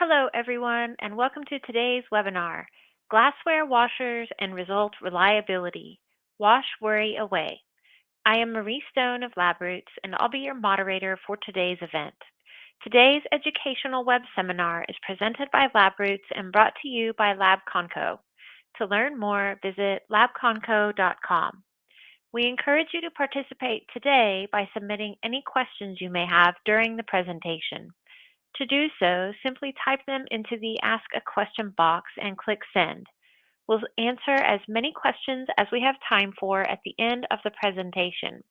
Hello, everyone, and welcome to today's webinar, Glassware Washers and Result Reliability, Wash Worry Away. I am Marie Stone of LabRoots, and I'll be your moderator for today's event. Today's educational web seminar is presented by LabRoots and brought to you by Labconco. To learn more, visit labconco.com. We encourage you to participate today by submitting any questions you may have during the presentation. To do so, simply type them into the Ask a Question box and click Send. We'll answer as many questions as we have time for at the end of the presentation.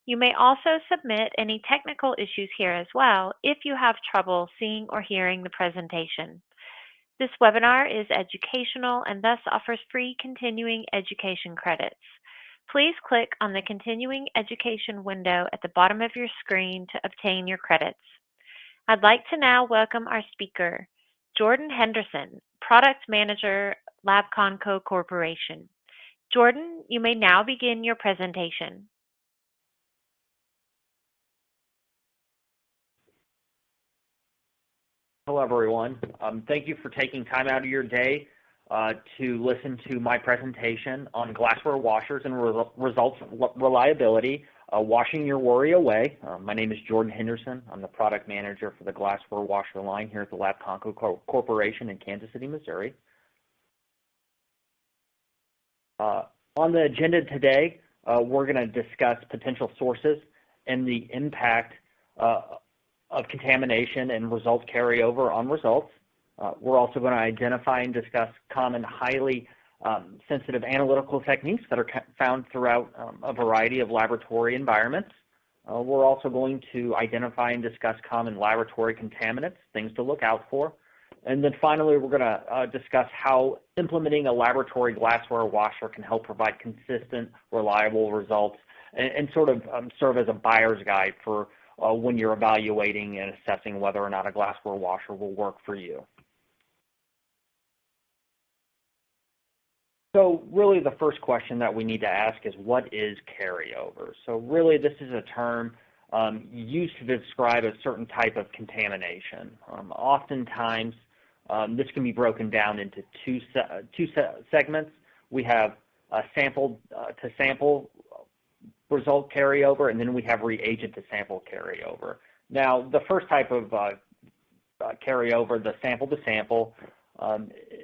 You may also submit any technical issues here as well if you have trouble seeing or hearing the presentation. This webinar is educational and thus offers free continuing education credits. Please click on the Continuing Education window at the bottom of your screen to obtain your credits. I'd like to now welcome our speaker, Jordan Henderson, Product Manager, Labconco Corporation. Jordan, you may now begin your presentation. Hello, everyone. Thank you for taking time out of your day to listen to my presentation on glassware washers and results reliability. Washing your worry away. My name is Jordan Henderson. I'm the product manager for the glassware washer line here at the Labconco Corporation in Kansas City, Missouri. On the agenda today, we're going to discuss potential sources and the impact of contamination and results carryover on results. We're also going to identify and discuss common highly sensitive analytical techniques that are found throughout a variety of laboratory environments. We're also going to identify and discuss common laboratory contaminants, things to look out for. And then finally, we're going to discuss how implementing a laboratory glassware washer can help provide consistent, reliable results and sort of serve as a buyer's guide for when you're evaluating and assessing whether or not a glassware washer will work for you. So really the first question that we need to ask is, what is carryover? So really this is a term used to describe a certain type of contamination. Oftentimes this can be broken down into two segments. We have a sample to sample result carryover, and then we have reagent to sample carryover. Now the first type of carryover, the sample to sample,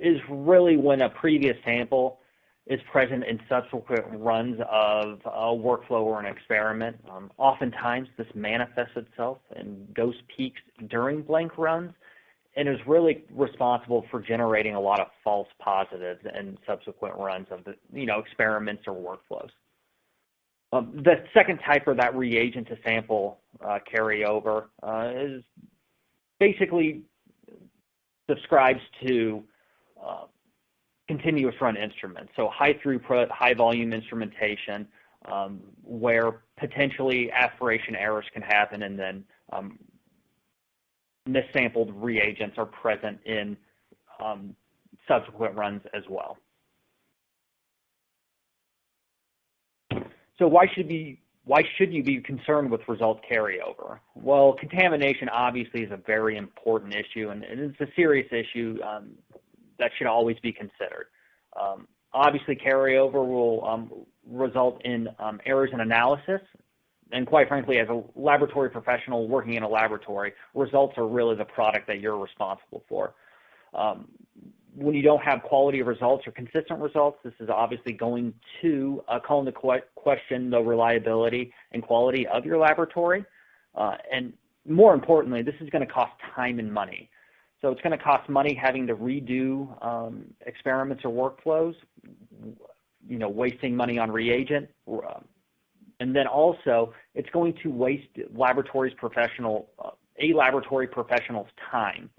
is really when a previous sample is present in subsequent runs of a workflow or an experiment. Oftentimes this manifests itself in dose peaks during blank runs and is really responsible for generating a lot of false positives in subsequent runs of the experiments or workflows. The second type, or that reagent to sample carryover, is basically subscribes to continuous run instruments, so high throughput, high volume instrumentation, where potentially aspiration errors can happen, and then missampled reagents are present in subsequent runs as well. So why should you be concerned with result carryover? Well, contamination obviously is a very important issue, and it's a serious issue that should always be considered. Obviously, carryover will result in errors in analysis, and quite frankly, as a laboratory professional working in a laboratory, results are really the product that you're responsible for. When you don't have quality results or consistent results, this is obviously going to call into question the reliability and quality of your laboratory. And more importantly, this is going to cost time and money. So it's going to cost money having to redo experiments or workflows, wasting money on reagent. And then also, it's going to waste a laboratory professional's time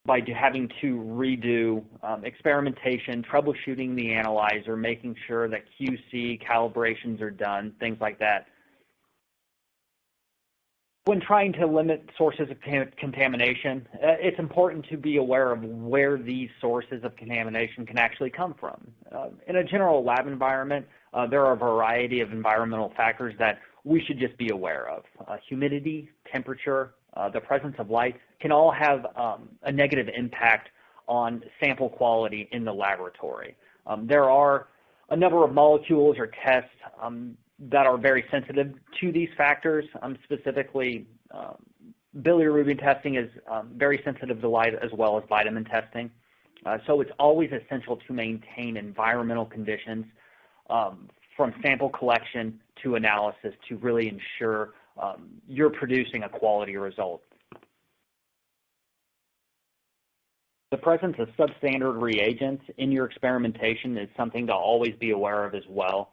by having to redo experimentation, troubleshooting the analyzer, making sure that QC calibrations are done, things like that. When trying to limit sources of contamination, it's important to be aware of where these sources of contamination can actually come from. In a general lab environment, there are a variety of environmental factors that we should just be aware of. Humidity, temperature, the presence of light, can all have a negative impact on sample quality in the laboratory. There are a number of molecules or tests that are very sensitive to these factors. Specifically, bilirubin testing is very sensitive to light, as well as vitamin testing. So it's always essential to maintain environmental conditions from sample collection to analysis to really ensure you're producing a quality result. The presence of substandard reagents in your experimentation is something to always be aware of as well.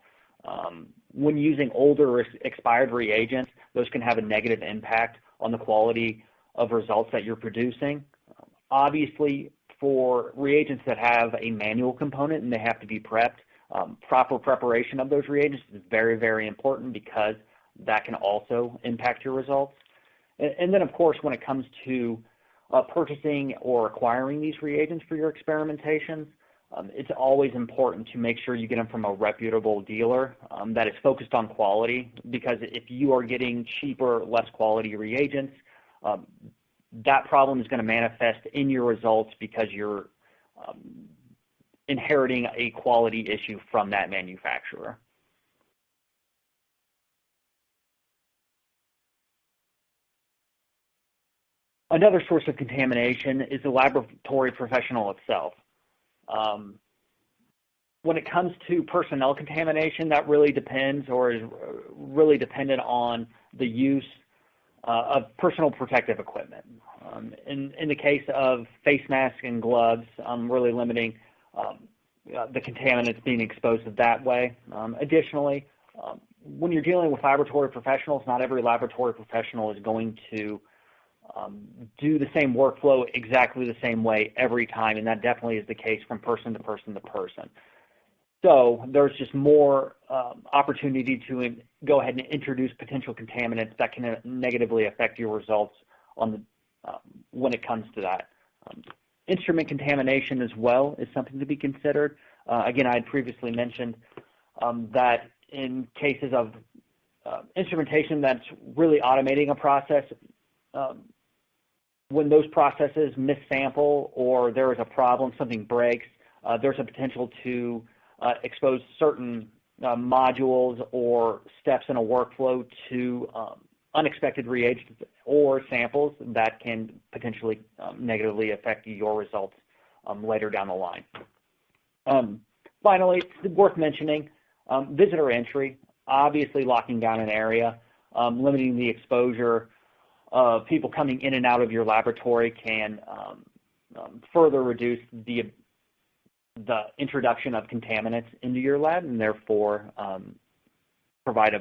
When using older or expired reagents, those can have a negative impact on the quality of results that you're producing. Obviously, for reagents that have a manual component and they have to be prepped, proper preparation of those reagents is very, very important, because that can also impact your results. And then, of course, when it comes to purchasing or acquiring these reagents for your experimentations, it's always important to make sure you get them from a reputable dealer that is focused on quality, because if you are getting cheaper, less quality reagents, that problem is going to manifest in your results because you're inheriting a quality issue from that manufacturer. Another source of contamination is the laboratory professional itself. When it comes to personnel contamination, that really depends, or is really dependent on the use of personal protective equipment. In the case of face masks and gloves, really limiting the contaminants being exposed that way. Additionally, when you're dealing with laboratory professionals, not every laboratory professional is going to do the same workflow exactly the same way every time, and that definitely is the case from person to person to person. So there's just more opportunity to go ahead and introduce potential contaminants that can negatively affect your results on the, when it comes to that. Instrument contamination as well is something to be considered. Again, I had previously mentioned that in cases of instrumentation that's really automating a process, when those processes missample or there is a problem, something breaks, there's a potential to expose certain modules or steps in a workflow to unexpected reagents or samples that can potentially negatively affect your results later down the line. Finally, it's worth mentioning visitor entry, obviously locking down an area, limiting the exposure of people coming in and out of your laboratory can further reduce the introduction of contaminants into your lab, and therefore provide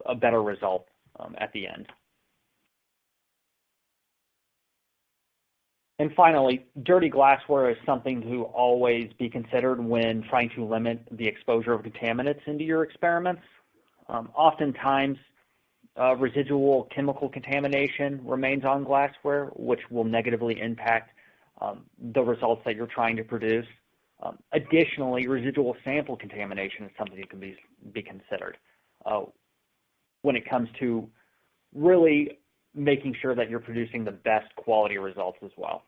a better result at the end. And finally, dirty glassware is something to always be considered when trying to limit the exposure of contaminants into your experiments. Oftentimes, residual chemical contamination remains on glassware, which will negatively impact the results that you're trying to produce. Additionally, residual sample contamination is something that can be considered when it comes to really making sure that you're producing the best quality results as well.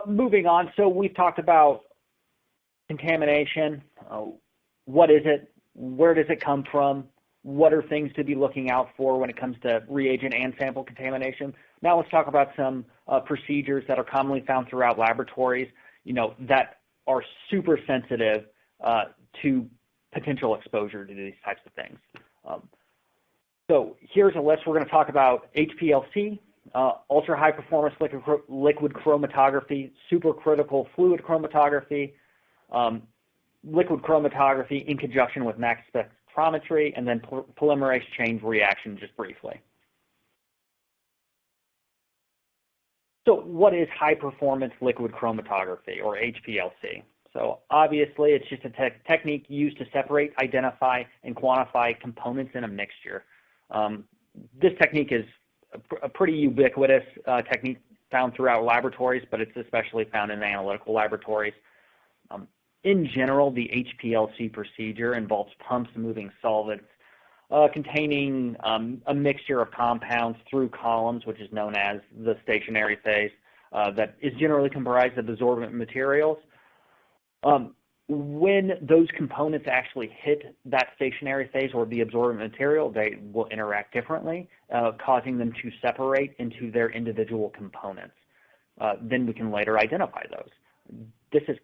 Moving on, so we've talked about contamination. What is it? Where does it come from? What are things to be looking out for when it comes to reagent and sample contamination? Now let's talk about some procedures that are commonly found throughout laboratories, that are super sensitive to potential exposure to these types of things. So here's a list. We're going to talk about HPLC, ultra-high performance liquid chromatography, supercritical fluid chromatography, liquid chromatography in conjunction with mass spectrometry, and then polymerase chain reaction, just briefly. So what is high-performance liquid chromatography, or HPLC? So obviously, it's just a technique used to separate, identify, and quantify components in a mixture. This technique is a pretty ubiquitous technique found throughout laboratories, but it's especially found in analytical laboratories. In general, the HPLC procedure involves pumps moving solvents containing a mixture of compounds through columns, which is known as the stationary phase, that is generally comprised of absorbent materials. When those components actually hit that stationary phase or the absorbent material, they will interact differently, causing them to separate into their individual components. Then we can later identify those. This is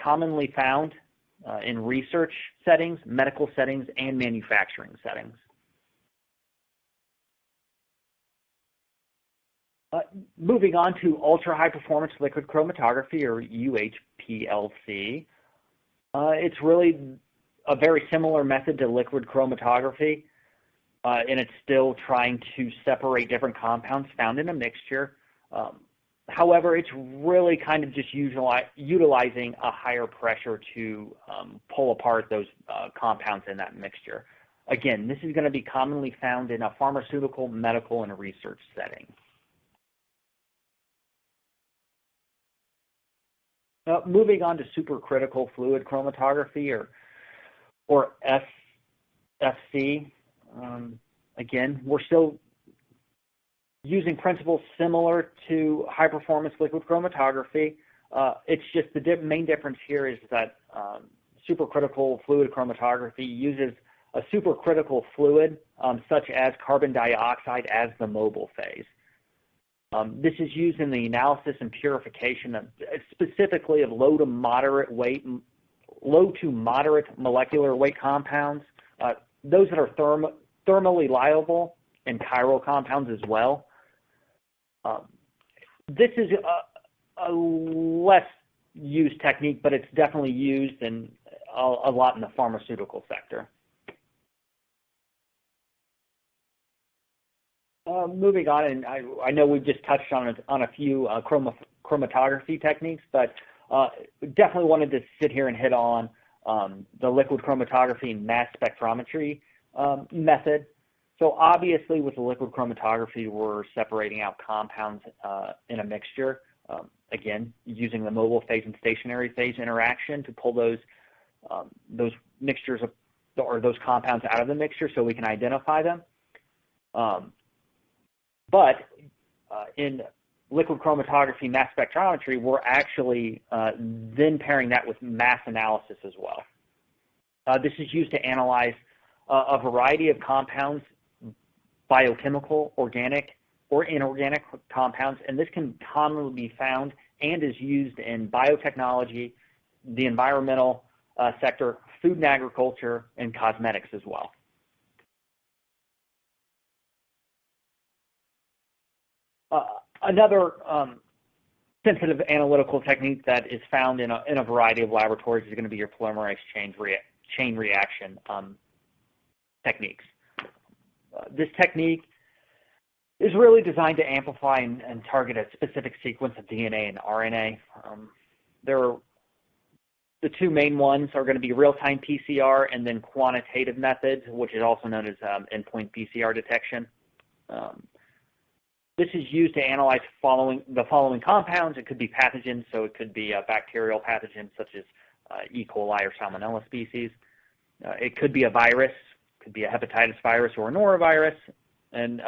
commonly found in research settings, medical settings, and manufacturing settings. Moving on to ultra-high performance liquid chromatography, or UHPLC. It's really a very similar method to liquid chromatography, and it's still trying to separate different compounds found in a mixture. However, it's really kind of just utilizing a higher pressure to pull apart those compounds in that mixture. Again, this is going to be commonly found in a pharmaceutical, medical, and research setting. Moving on to supercritical fluid chromatography, or SFC. Again, we're still using principles similar to high-performance liquid chromatography. It's just the main difference here is that supercritical fluid chromatography uses a supercritical fluid, such as carbon dioxide, as the mobile phase. This is used in the analysis and purification of specifically of low to moderate molecular weight compounds, those that are thermally liable, and chiral compounds as well. This is a less used technique, but it's definitely used in a lot in the pharmaceutical sector. Moving on, and I know we've just touched on a few chromatography techniques, but definitely wanted to sit here and hit on the liquid chromatography and mass spectrometry method. So obviously with the liquid chromatography, we're separating out compounds in a mixture, again, using the mobile phase and stationary phase interaction to pull those mixtures or those compounds out of the mixture so we can identify them. But in liquid chromatography, mass spectrometry, we're actually then pairing that with mass analysis as well. This is used to analyze a variety of compounds, biochemical, organic, or inorganic compounds, and this can commonly be found and is used in biotechnology, the environmental sector, food and agriculture, and cosmetics as well. Another sensitive analytical technique that is found in a variety of laboratories is going to be your polymerase chain reaction techniques. This technique is really designed to amplify and target a specific sequence of DNA and RNA. The two main ones are going to be real-time PCR and then quantitative methods, which is also known as endpoint PCR detection. This is used to analyze the following compounds. It could be pathogens, so it could be bacterial pathogens such as E. coli or Salmonella species. It could be a virus, could be a hepatitis virus or a norovirus. And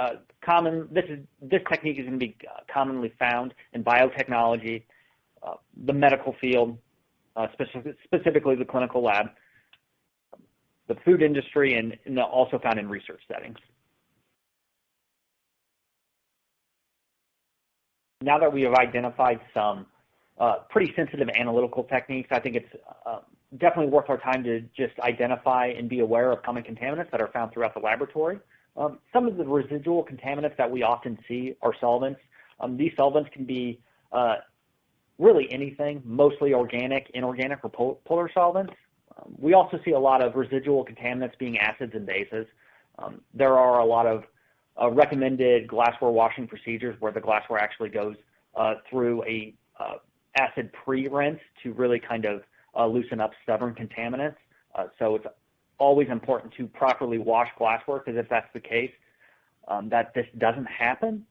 this technique is going to be commonly found in biotechnology, the medical field, specifically the clinical lab, the food industry, and also found in research settings. Now that we have identified some pretty sensitive analytical techniques, I think it's definitely worth our time to just identify and be aware of common contaminants that are found throughout the laboratory. Some of the residual contaminants that we often see are solvents. These solvents can be really anything, mostly organic, inorganic, or polar solvents. We also see a lot of residual contaminants being acids and bases. There are a lot of recommended glassware washing procedures where the glassware actually goes through a acid pre-rinse to really kind of loosen up stubborn contaminants. So it's always important to properly wash glassware, because if that's the case, that this doesn't happen,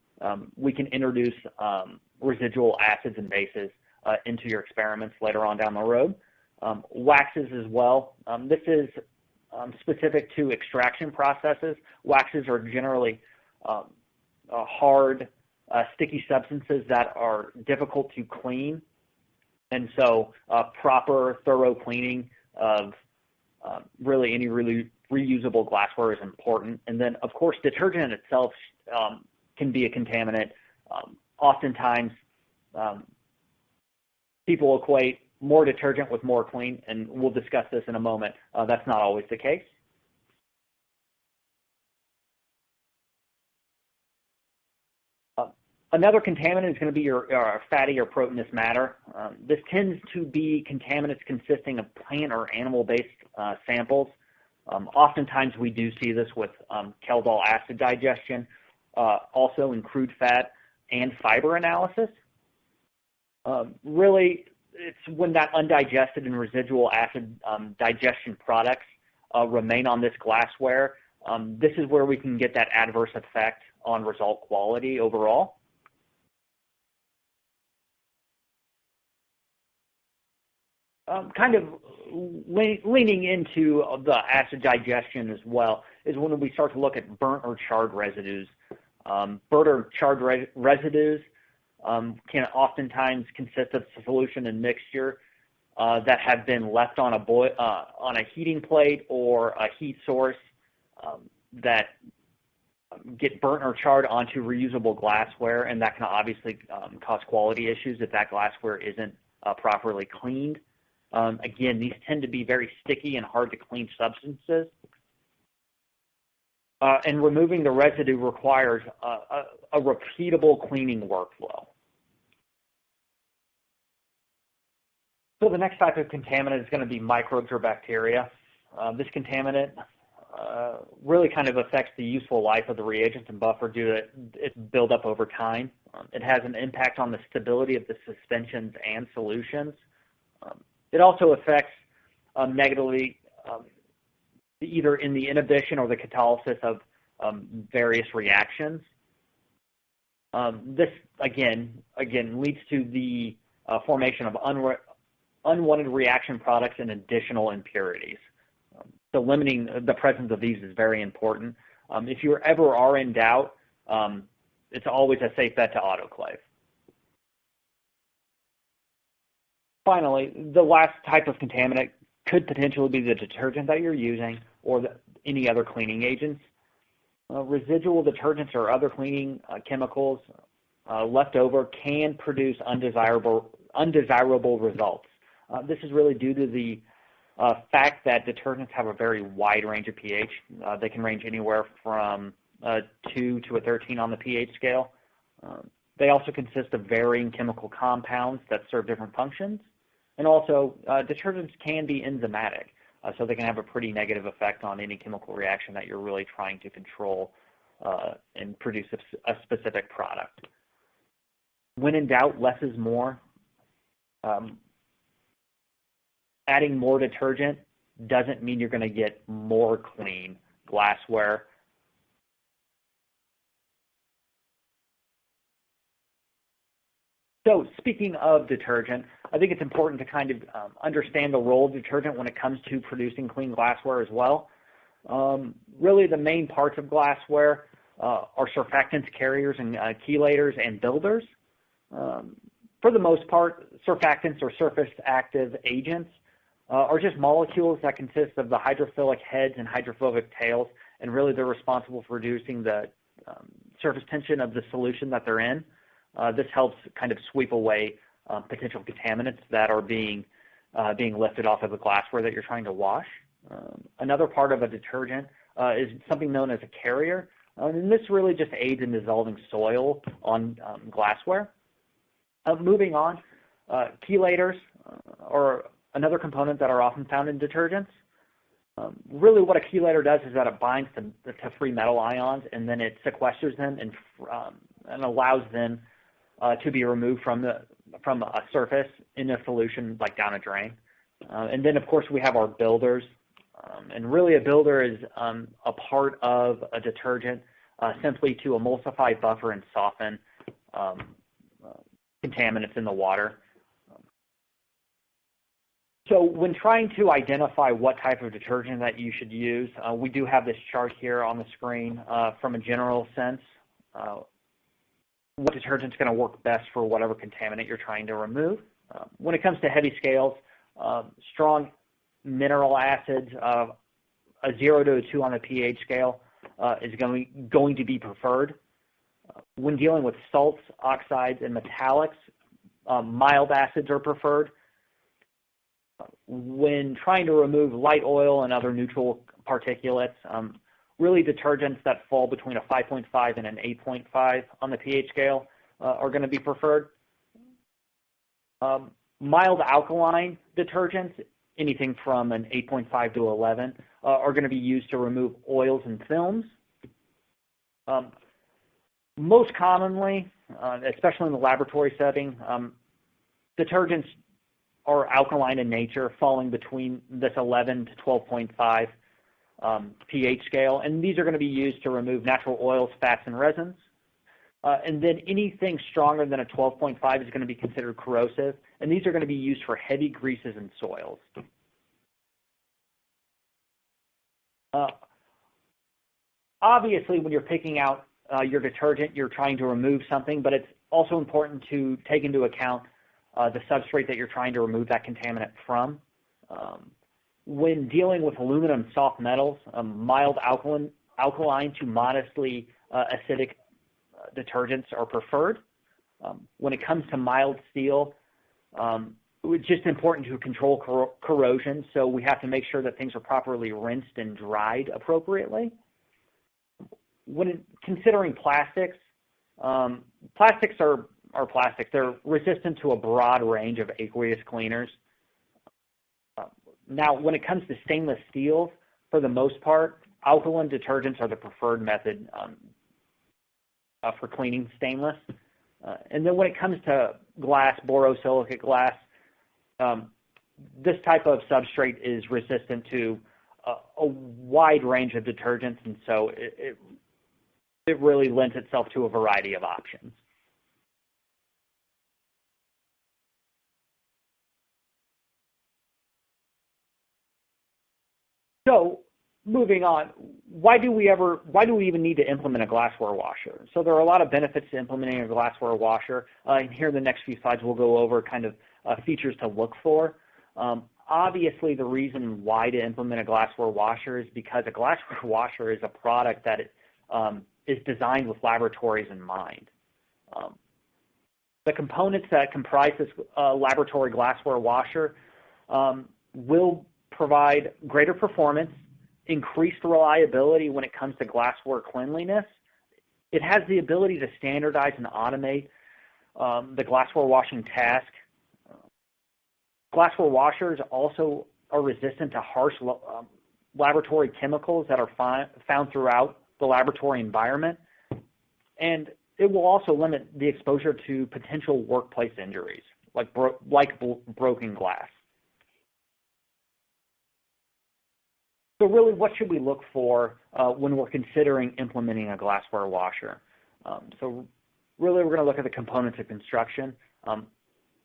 we can introduce residual acids and bases into your experiments later on down the road. Waxes as well. This is specific to extraction processes. Waxes are generally hard, sticky substances that are difficult to clean, and so proper, thorough cleaning of really any reusable glassware is important. And then, of course, detergent itself can be a contaminant. Oftentimes, people equate more detergent with more clean, and we'll discuss this in a moment. That's not always the case. Another contaminant is going to be your fatty or proteinous matter. This tends to be contaminants consisting of plant or animal-based samples. Oftentimes we do see this with Kaldol acid digestion, also in crude fat and fiber analysis. Really, it's when that undigested and residual acid digestion products remain on this glassware. This is where we can get that adverse effect on result quality overall. Kind of leaning into the acid digestion as well is when we start to look at burnt or charred residues. Burnt or charred residues can oftentimes consist of solution and mixture that have been left on a heating plate or a heat source that get burnt or charred onto reusable glassware, and that can obviously cause quality issues if that glassware isn't properly cleaned. Again, these tend to be very sticky and hard to clean substances. And removing the residue requires a repeatable cleaning workflow. So the next type of contaminant is going to be microbes or bacteria. This contaminant really kind of affects the useful life of the reagent and buffer due to its buildup over time. It has an impact on the stability of the suspensions and solutions. It also affects negatively either in the inhibition or the catalysis of various reactions. This, again, leads to the formation of unwanted reaction products and additional impurities. So limiting the presence of these is very important. If you ever are in doubt, it's always a safe bet to autoclave. Finally, the last type of contaminant could potentially be the detergent that you're using or any other cleaning agents. Residual detergents or other cleaning chemicals left over can produce undesirable results. This is really due to the fact that detergents have a very wide range of pH. They can range anywhere from 2 to a 13 on the pH scale. They also consist of varying chemical compounds that serve different functions. And also, detergents can be enzymatic, so they can have a pretty negative effect on any chemical reaction that you're really trying to control and produce a specific product. When in doubt, less is more. Adding more detergent doesn't mean you're going to get more clean glassware. So speaking of detergent, I think it's important to kind of understand the role of detergent when it comes to producing clean glassware as well. Really the main parts of glassware are surfactants, carriers, and chelators and builders. For the most part, surfactants or surface active agents are just molecules that consist of the hydrophilic heads and hydrophobic tails, and really they're responsible for reducing the surface tension of the solution that they're in. This helps kind of sweep away potential contaminants that are being lifted off of the glassware that you're trying to wash. Another part of a detergent is something known as a carrier, and this really just aids in dissolving soil on glassware. Moving on, chelators are another component that are often found in detergents. Really what a chelator does is that it binds to free metal ions, and then it sequesters them and allows them to be removed from a surface in a solution, like down a drain. And then, of course, we have our builders. And really a builder is a part of a detergent simply to emulsify, buffer, and soften contaminants in the water. So when trying to identify what type of detergent that you should use, we do have this chart here on the screen from a general sense. What detergent is going to work best for whatever contaminant you're trying to remove. When it comes to heavy scales, strong mineral acids, a 0 to a 2 on the pH scale is going to be preferred. When dealing with salts, oxides, and metallics, mild acids are preferred. When trying to remove light oil and other neutral particulates, really detergents that fall between a 5.5 and an 8.5 on the pH scale are going to be preferred. Mild alkaline detergents, anything from an 8.5 to 11, are going to be used to remove oils and films. Most commonly, especially in the laboratory setting, detergents are alkaline in nature, falling between this 11 to 12.5 pH scale, and these are going to be used to remove natural oils, fats, and resins. And then anything stronger than a 12.5 is going to be considered corrosive, and these are going to be used for heavy greases and soils. Obviously, when you're picking out your detergent, you're trying to remove something, but it's also important to take into account the substrate that you're trying to remove that contaminant from. When dealing with aluminum soft metals, mild alkaline to modestly acidic detergents are preferred. When it comes to mild steel, it's just important to control corrosion, so we have to make sure that things are properly rinsed and dried appropriately. When considering plastics, plastics are plastics. They're resistant to a broad range of aqueous cleaners. Now, when it comes to stainless steels, for the most part, alkaline detergents are the preferred method for cleaning stainless. And then when it comes to glass, borosilicate glass, this type of substrate is resistant to a wide range of detergents, and so it really lends itself to a variety of options. So moving on, why do we even need to implement a glassware washer? So there are a lot of benefits to implementing a glassware washer. And here in the next few slides, we'll go over kind of features to look for. Obviously, the reason why to implement a glassware washer is because a glassware washer is a product that is designed with laboratories in mind. The components that comprise this laboratory glassware washer will provide greater performance, increased reliability when it comes to glassware cleanliness. It has the ability to standardize and automate the glassware washing task. Glassware washers also are resistant to harsh laboratory chemicals that are found throughout the laboratory environment, and it will also limit the exposure to potential workplace injuries, like broken glass. So really, what should we look for when we're considering implementing a glassware washer? So really, we're going to look at the components of construction.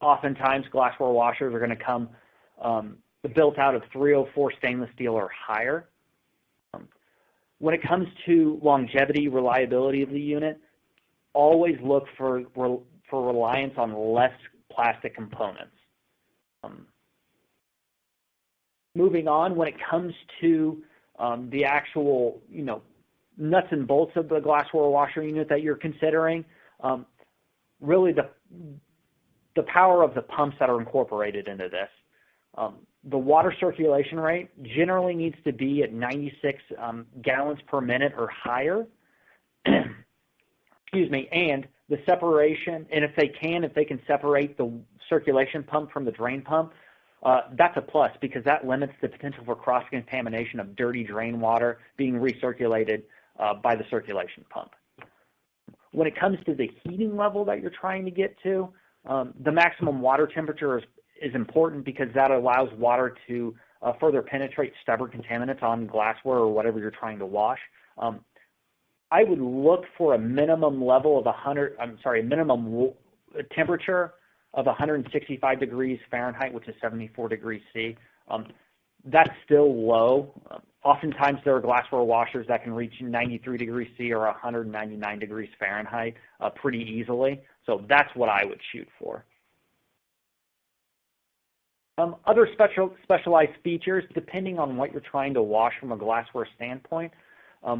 Oftentimes, glassware washers are going to come built out of 304 stainless steel or higher. When it comes to longevity, reliability of the unit, always look for reliance on less plastic components. Moving on, when it comes to the actual, nuts and bolts of the glassware washer unit that you're considering, really the power of the pumps that are incorporated into this. The water circulation rate generally needs to be at 96 gallons per minute or higher. Excuse me, and the separation, and if they can separate the circulation pump from the drain pump, that's a plus because that limits the potential for cross-contamination of dirty drain water being recirculated by the circulation pump. When it comes to the heating level that you're trying to get to, the maximum water temperature is important because that allows water to further penetrate stubborn contaminants on glassware or whatever you're trying to wash. I would look for a minimum level of minimum temperature of 165 degrees Fahrenheit, which is 74 degrees C. That's still low. Oftentimes there are glassware washers that can reach 93 degrees C or 199 degrees Fahrenheit pretty easily. So that's what I would shoot for. Other specialized features, depending on what you're trying to wash from a glassware standpoint,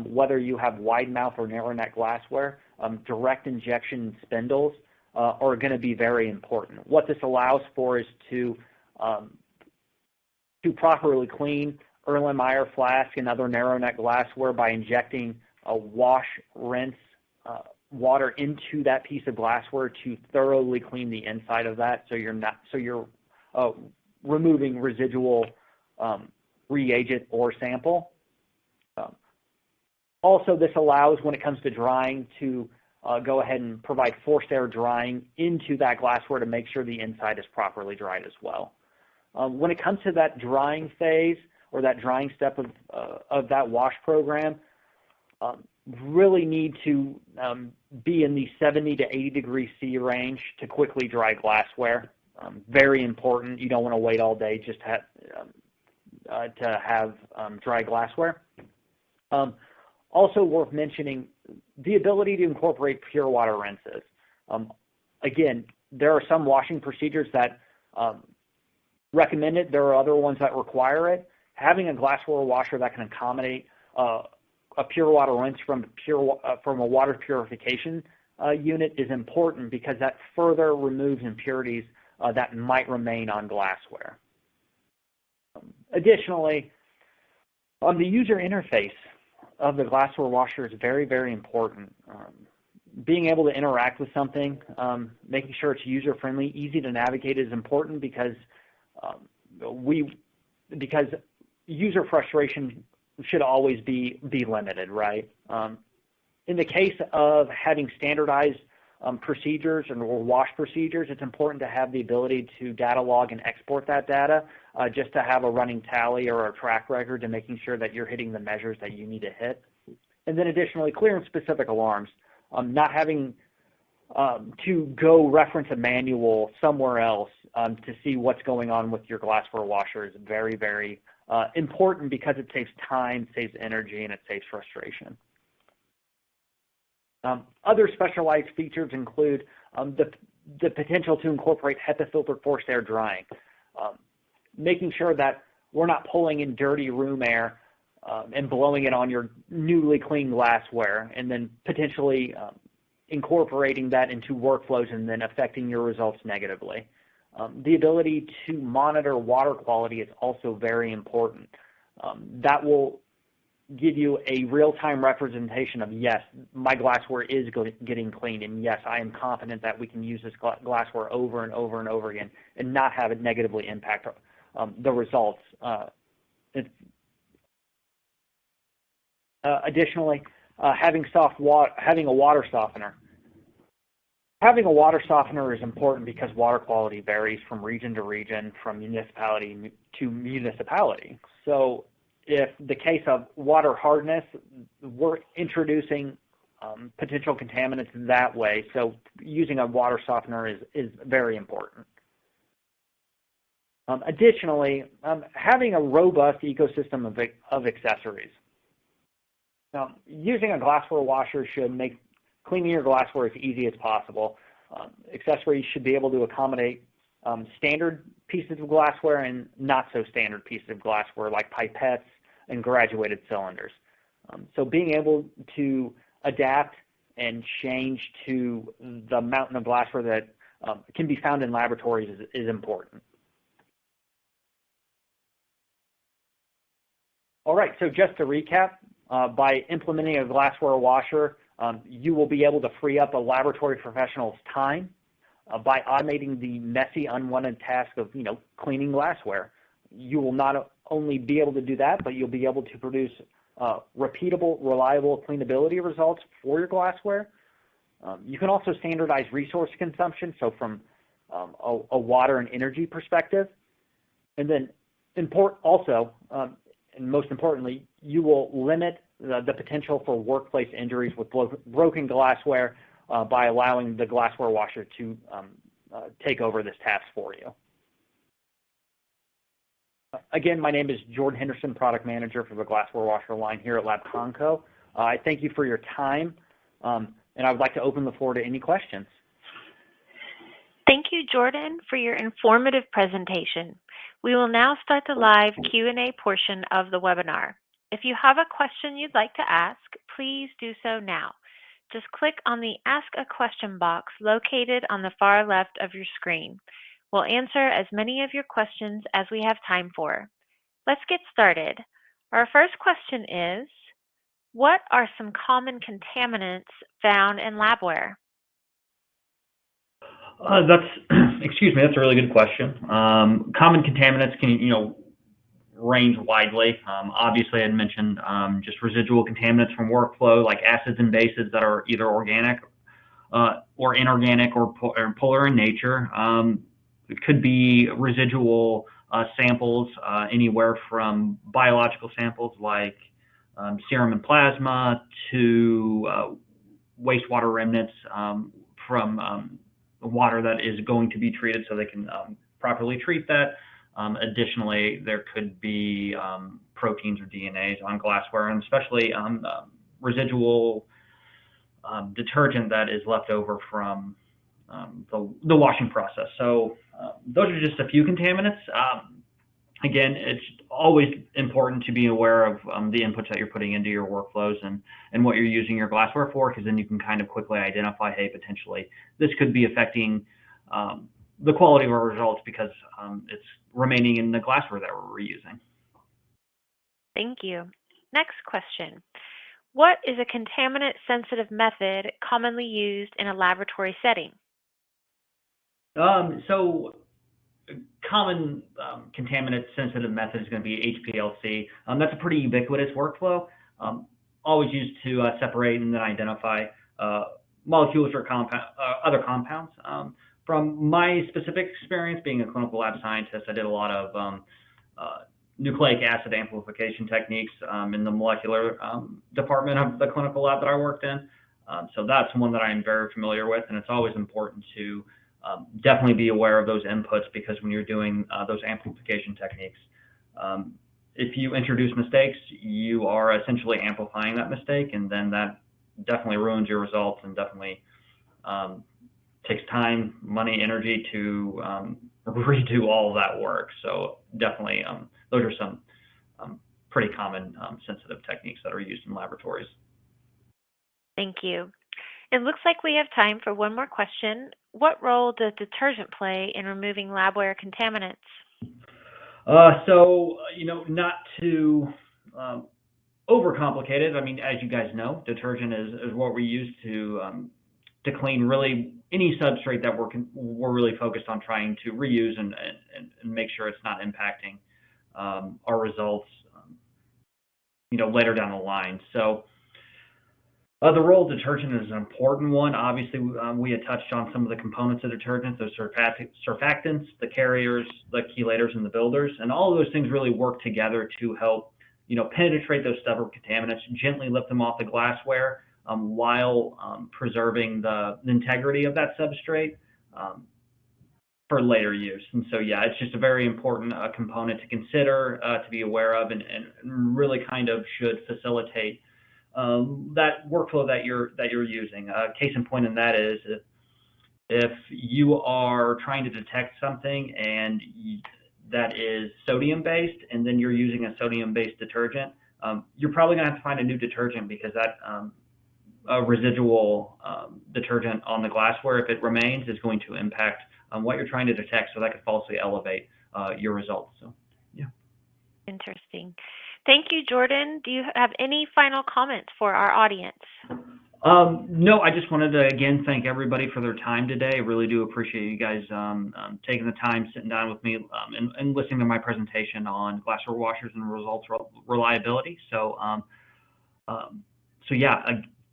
whether you have wide mouth or narrow neck glassware, direct injection spindles are going to be very important. What this allows for is to properly clean Erlenmeyer flask and other narrow neck glassware by injecting a wash, rinse water into that piece of glassware to thoroughly clean the inside of that, so you're removing residual reagent or sample. Also, this allows, when it comes to drying, to go ahead and provide forced air drying into that glassware to make sure the inside is properly dried as well. When it comes to that drying phase or that drying step of that wash program, really need to be in the 70 to 80 degrees C range to quickly dry glassware. Very important. You don't want to wait all day just to have dry glassware. Also worth mentioning, the ability to incorporate pure water rinses. Again, there are some washing procedures that recommend it. There are other ones that require it. Having a glassware washer that can accommodate a pure water rinse from a water purification unit is important, because that further removes impurities that might remain on glassware. Additionally, on the user interface of the glassware washer is very, very important. Being able to interact with something, making sure it's user-friendly, easy to navigate is important, because user frustration should always be limited, right? In the case of having standardized procedures or wash procedures, it's important to have the ability to data log and export that data, just to have a running tally or a track record to making sure that you're hitting the measures that you need to hit. And then additionally, clear and specific alarms. Not having to go reference a manual somewhere else to see what's going on with your glassware washer is very, very important, because it saves time, saves energy, and it saves frustration. Other specialized features include the potential to incorporate HEPA filtered forced air drying, making sure that we're not pulling in dirty room air and blowing it on your newly cleaned glassware, and then potentially incorporating that into workflows and then affecting your results negatively. The ability to monitor water quality is also very important. That will give you a real-time representation of, yes, my glassware is getting cleaned, and yes, I am confident that we can use this glassware over and over and over again and not have it negatively impact the results. Additionally, having a water softener. Having a water softener is important because water quality varies from region to region, from municipality to municipality. So if the case of water hardness, we're introducing potential contaminants that way, so using a water softener is very important. Additionally, having a robust ecosystem of accessories. Now, using a glassware washer should make cleaning your glassware as easy as possible. Accessories should be able to accommodate standard pieces of glassware and not so standard pieces of glassware, like pipettes and graduated cylinders. So being able to adapt and change to the mountain of glassware that can be found in laboratories is important. All right, so just to recap, by implementing a glassware washer, you will be able to free up a laboratory professional's time by automating the messy, unwanted task of, cleaning glassware. You will not only be able to do that, but you'll be able to produce repeatable, reliable cleanability results for your glassware. You can also standardize resource consumption, so from a water and energy perspective. And then and most importantly, you will limit the potential for workplace injuries with broken glassware by allowing the glassware washer to take over this task for you. Again, my name is Jordan Henderson, Product Manager for the Glassware washer line here at Labconco. I thank you for your time, and I would like to open the floor to any questions. Thank you, Jordan, for your informative presentation. We will now start the live Q&A portion of the webinar. If you have a question you'd like to ask, please do so now. Just click on the Ask a Question box located on the far left of your screen. We'll answer as many of your questions as we have time for. Let's get started. Our first question is, what are some common contaminants found in labware? Excuse me, that's a really good question. Common contaminants can, range widely. Obviously, I'd mentioned just residual contaminants from workflow, like acids and bases that are either organic or inorganic or polar in nature. It could be residual samples, anywhere from biological samples like serum and plasma to wastewater remnants from water that is going to be treated so they can properly treat that. Additionally, there could be proteins or DNAs on glassware, and especially residual detergent that is left over from the washing process. So those are just a few contaminants. Again, it's always important to be aware of the inputs that you're putting into your workflows and what you're using your glassware for, because then you can kind of quickly identify, hey, potentially this could be affecting the quality of our results because it's remaining in the glassware that we're reusing. Thank you. Next question. What is a contaminant-sensitive method commonly used in a laboratory setting? So common contaminant-sensitive method is going to be HPLC. That's a pretty ubiquitous workflow, always used to separate and then identify molecules or other compounds. From my specific experience being a clinical lab scientist, I did a lot of nucleic acid amplification techniques in the molecular department of the clinical lab that I worked in. So that's one that I'm very familiar with, and it's always important to definitely be aware of those inputs, because when you're doing those amplification techniques, if you introduce mistakes, you are essentially amplifying that mistake, and then that definitely ruins your results and definitely takes time, money, energy to redo all of that work. So definitely those are some pretty common sensitive techniques that are used in laboratories. Thank you. It looks like we have time for one more question. What role does detergent play in removing labware contaminants? So, not to overcomplicate it, I mean, as you guys know, detergent is what we use to clean really any substrate that we're really focused on trying to reuse and make sure it's not impacting our results, later down the line. So the role of detergent is an important one. Obviously, we had touched on some of the components of detergent, those surfactants, the carriers, the chelators, and the builders, and all of those things really work together to help, penetrate those stubborn contaminants, gently lift them off the glassware while preserving the integrity of that substrate for later use. And so, yeah, it's just a very important component to consider, to be aware of, and really kind of should facilitate that workflow that you're using. Case in point in that is if you are trying to detect something and that is sodium based, and then you're using a sodium based detergent, you're probably going to have to find a new detergent, because that residual detergent on the glassware, if it remains, is going to impact what you're trying to detect, so that could falsely elevate your results. So, yeah. Interesting. Thank you, Jordan. Do you have any final comments for our audience? No, I just wanted to, again, thank everybody for their time today. I really do appreciate you guys taking the time, sitting down with me, and listening to my presentation on glassware washers and results reliability. So, yeah,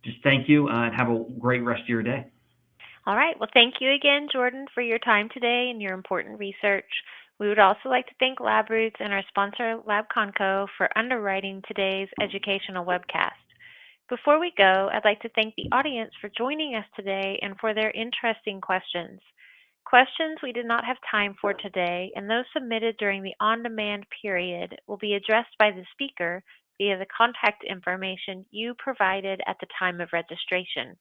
just thank you, and have a great rest of your day. All right. Well, thank you again, Jordan, for your time today and your important research. We would also like to thank LabRoots and our sponsor, Labconco, for underwriting today's educational webcast. Before we go, I'd like to thank the audience for joining us today and for their interesting questions. Questions we did not have time for today and those submitted during the on-demand period will be addressed by the speaker via the contact information you provided at the time of registration.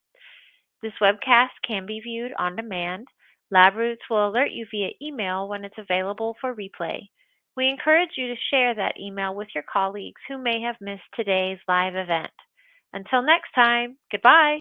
This webcast can be viewed on demand. LabRoots will alert you via email when it's available for replay. We encourage you to share that email with your colleagues who may have missed today's live event. Until next time, goodbye.